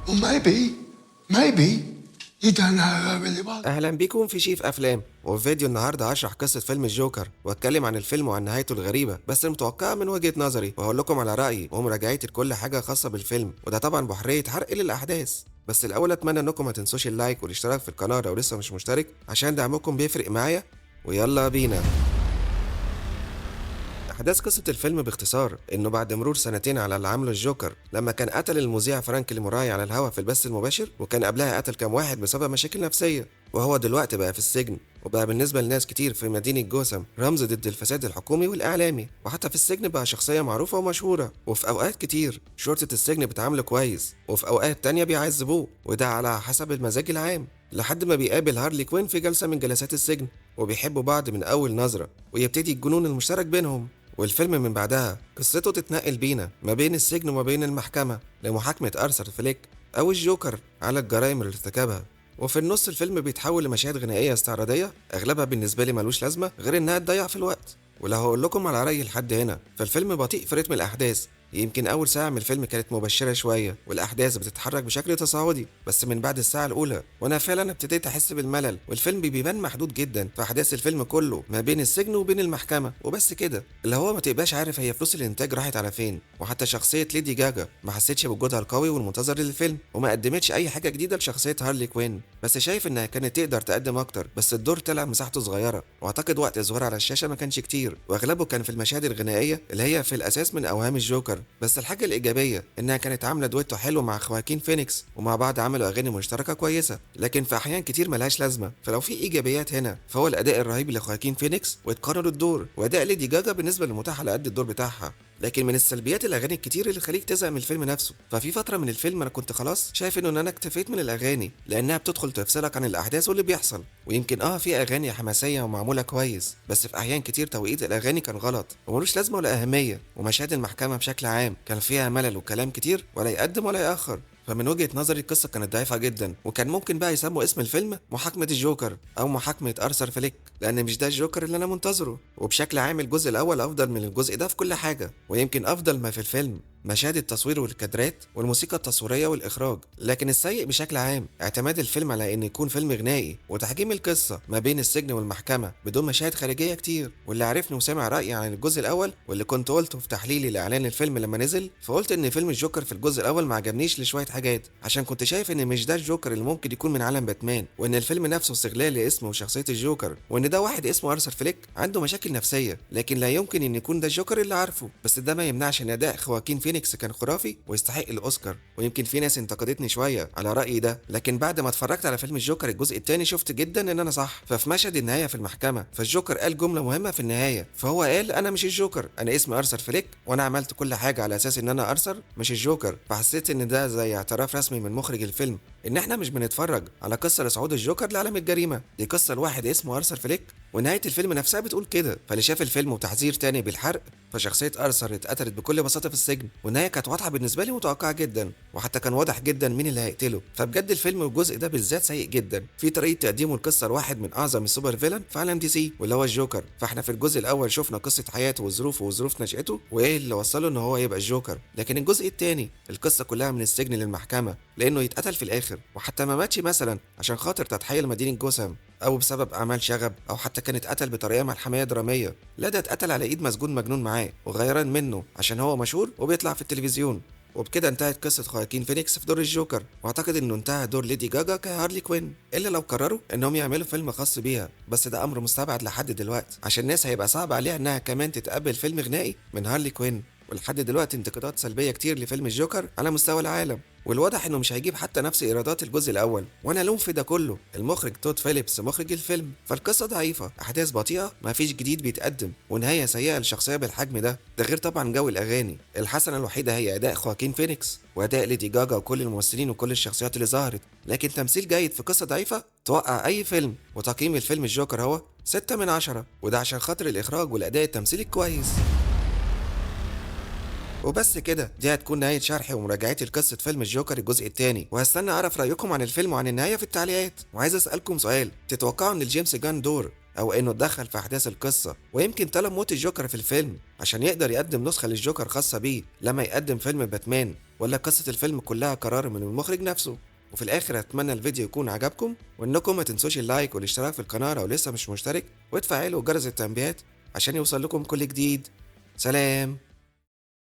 Well, maybe you don't know who I really was. اهلا بيكم في شيف افلام، وفي فيديو النهارده هشرح قصه فيلم الجوكر واتكلم عن الفيلم وعن نهايته الغريبه بس المتوقعه من وجهه نظري، وهقول لكم على رايي ومراجعتي لكل حاجه خاصه بالفيلم، وده طبعا بحريه حرق للاحداث. بس الاول اتمنى انكم ما تنسوش اللايك والاشتراك في القناه لو لسه مش مشترك عشان دعمكم بيفرق معايا. ويلا بينا. أحداث قصة الفيلم باختصار إنه بعد مرور سنتين على اللي عمله الجوكر لما كان قتل المذيع فرانك الموراي على الهوا في البث المباشر، وكان قبلها قتل كام واحد بسبب مشاكل نفسية، وهو دلوقتي بقى في السجن، وبقى بالنسبة لناس كتير في مدينة جوثام رمز ضد الفساد الحكومي والإعلامي، وحتى في السجن بقى شخصية معروفة ومشهورة، وفي أوقات كتير شرطة السجن بتعامله كويس، وفي أوقات تانية بيعذبوه، وده على حسب المزاج العام، لحد ما بيقابل هارلي كوين في جلسة من جلسات السجن، وبيحبوا بعض من أول نظرة، ويبتدي الجنون المشترك بينهم. والفيلم من بعدها قصته تتنقل بينا ما بين السجن وما بين المحكمة لمحاكمة أرثر فليك أو الجوكر على الجرائم اللي ارتكبها. وفي النص الفيلم بيتحول لمشاهد غنائية استعراضية أغلبها بالنسبة لي ملوش لازمة غير إنها تضيع في الوقت. ولو هقول لكم على رأيي لحد هنا، فالفيلم بطيء في رتم الأحداث. يمكن أول ساعة من الفيلم كانت مبشرة شوية والأحداث بتتحرك بشكل تصاعدي، بس من بعد الساعة الأولى وأنا فعلا ابتديت أحس بالملل، والفيلم بيبان محدود جدا في أحداث الفيلم كله ما بين السجن وبين المحكمة وبس كده، اللي هو ما تبقاش عارف هي فلوس الإنتاج راحت على فين. وحتى شخصية ليدي جاجا ما حسيتش بوجودها القوي والمنتظر للفيلم، وما قدمتش أي حاجة جديدة لشخصية هارلي كوين، بس شايف إنها كانت تقدر تقدم أكتر، بس الدور طلع مساحته صغيرة، وأعتقد وقت الظهور على الشاشة ما كانش كتير، وأغلبه كان في المشاهد الغنائية اللي هي في الأساس من أوهام الجوكر. بس الحاجة الإيجابية إنها كانت عاملة دويتو حلو مع خواكين فينيكس، ومع بعض عملوا أغاني مشتركة كويسة، لكن في أحيان كتير ملهاش لازمة. فلو في إيجابيات هنا فهو الأداء الرهيب لخواكين فينيكس واتقنوا الدور، وأداء ليدي جاجا بالنسبة للمتاح على قد الدور بتاعها. لكن من السلبيات الاغاني الكتير اللي تخليك تزهق من الفيلم نفسه. ففي فتره من الفيلم انا كنت خلاص شايف انه انا اكتفيت من الاغاني لانها بتدخل تفصلك عن الاحداث واللي بيحصل. ويمكن في اغاني حماسيه ومعموله كويس، بس في احيان كتير توقيت الاغاني كان غلط وملوش لازمه ولا اهميه. ومشاهد المحكمه بشكل عام كان فيها ملل وكلام كتير ولا يقدم ولا ياخر. فمن وجهة نظري القصة كانت ضعيفة جدا، وكان ممكن بقى يسموا اسم الفيلم محاكمة الجوكر أو محاكمة أرثر فليك، لأن مش ده الجوكر اللي أنا منتظره. وبشكل عام الجزء الأول أفضل من الجزء ده في كل حاجة، ويمكن أفضل ما في الفيلم مشاهد التصوير والكادرات والموسيقى التصويرية والإخراج. لكن السيء بشكل عام اعتماد الفيلم على إنه يكون فيلم غنائي وتحجيم القصة ما بين السجن والمحكمة بدون مشاهد خارجية كتير. واللي عرفني وسمع رأيي عن الجزء الأول واللي كنت قلته في تحليلي لإعلان الفيلم لما نزل، فقلت إن فيلم الجوكر في الجزء الأول ما عجبنيش لشوية حاجات، عشان كنت شايف إن مش ده الجوكر اللي ممكن يكون من عالم باتمان، وإن الفيلم نفسه استغلال لاسمه وشخصية الجوكر، وإن ده واحد اسمه أرثر فليك عنده مشاكل نفسية، لكن لا يمكن إن يكون ده الجوكر اللي عارفه. بس ده ما يمنعش إن أداء خواكين فينيكس كان خرافي ويستحق الأوسكار. ويمكن في ناس انتقدتني شوية على رأيي ده، لكن بعد ما اتفرجت على فيلم الجوكر الجزء الثاني شفت جدا إن أنا صح. ففي مشهد النهاية في المحكمة فالجوكر قال جملة مهمة في النهاية، فهو قال أنا مش الجوكر، أنا اسمي أرثر فليك، وأنا عملت كل حاجة على أساس إن أنا أرثر مش الجوكر. فحسيت إن ده زي اعتراف رسمي من مخرج الفيلم ان احنا مش بنتفرج على قصه لصعود الجوكر لعالم الجريمه، دي قصه لواحد اسمه ارثر فليك، ونهايه الفيلم نفسها بتقول كده. فاللي شاف الفيلم وتحذير تاني بالحرق، فشخصيه ارثر اتقتلت بكل بساطه في السجن، والنهايه كانت واضحه بالنسبه لي متوقعه جدا، وحتى كان واضح جدا مين اللي هيقتله. فبجد الفيلم والجزء ده بالذات سيء جدا في طريقه تقديمه القصه لواحد من اعظم السوبر فيلن في عالم دي سي واللي هو الجوكر. فاحنا في الجزء الاول شفنا قصه حياته وظروفه وظروف نشأته وايه اللي وصله ان هو يبقى الجوكر، لكن الجزء الثاني القصه كلها من السجن للمحكمه لانه يتقتل في الاخر، وحتى ما ماتش مثلا عشان خاطر تضحيه لمدينه جوثام او بسبب اعمال شغب او حتى كان اتقتل بطريقه ملحميه دراميه، لا ده اتقتل على ايد مسجون مجنون معاه وغيران منه عشان هو مشهور وبيطلع في التلفزيون. وبكده انتهت قصة خواكين فينيكس في دور الجوكر، واعتقد انه انتهى دور ليدي جاجا كهارلي كوين، الا لو قرروا انهم يعملوا فيلم خاص بيها، بس ده امر مستبعد لحد دلوقتي عشان الناس هيبقى صعب عليها انها كمان تتقبل فيلم غنائي من هارلي كوين. ولحد دلوقتي انتقادات سلبية كتير لفيلم الجوكر على مستوى العالم، والواضح انه مش هيجيب حتى نفس ايرادات الجزء الاول، وانا لوم في ده كله المخرج تود فيليبس مخرج الفيلم. فالقصه ضعيفه، احداث بطيئه، مفيش جديد بيتقدم، ونهايه سيئه لشخصيه بالحجم ده غير طبعا جو الاغاني. الحسنه الوحيده هي اداء خواكين فينيكس واداء ليدي جاجا وكل الممثلين وكل الشخصيات اللي ظهرت، لكن تمثيل جيد في قصه ضعيفه توقع اي فيلم. وتقييم الفيلم الجوكر هو 6 من 10، وده عشان خاطر الاخراج والاداء التمثيلي الكويس. وبس كده، دي هتكون نهاية شرحي ومراجعتي لقصة فيلم الجوكر الجزء الثاني، وهستنى اعرف رأيكم عن الفيلم وعن النهاية في التعليقات. وعايز اسألكم سؤال، تتوقعوا ان الجيمس جان دور أو إنه اتدخل في أحداث القصة، ويمكن طلب موت الجوكر في الفيلم عشان يقدر يقدم نسخة للجوكر خاصة بيه لما يقدم فيلم باتمان، ولا قصة الفيلم كلها قرار من المخرج نفسه. وفي الآخر أتمنى الفيديو يكون عجبكم، وإنكم ما تنسوش اللايك والاشتراك في القناة لو لسه مش مشترك، وتفعلوا جرس التنبيهات عشان يوصل لكم كل جديد. سلام.